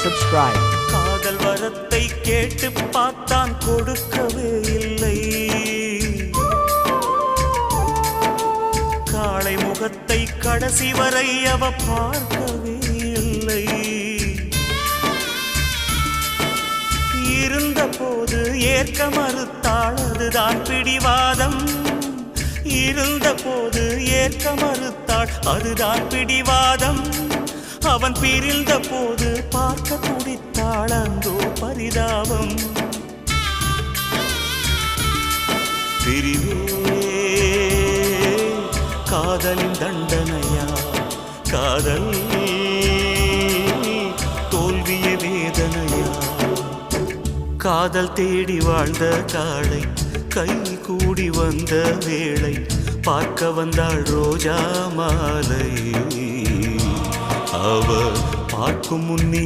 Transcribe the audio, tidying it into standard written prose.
subscribe. காதல் வரத்தை கேட்டு பார்த்தான் கொடுக்கவே இல்லை. காளை முகத்தை கடைசி வரை அவ பார்க்கவே இல்லை. இருந்த போது ஏற்க மறுத்தாள், அதுதான் பிடிவாதம். இருந்த போது ஏற்க மறுத்தாள், அதுதான் பிடிவாதம். அவன் பிரிந்த போது பார்க்க துடித்தாள், அந்தோ பரிதாபம். பிரிவே காதலின் தண்டனையா, காதல் தோல்விய வேதனையா. காதல் தேடி வாழ்ந்த காளை கை கூடி வந்த வேளை பார்க்க வந்தாள் ரோஜா மாலை. அவ பார்க்கும் முன்னே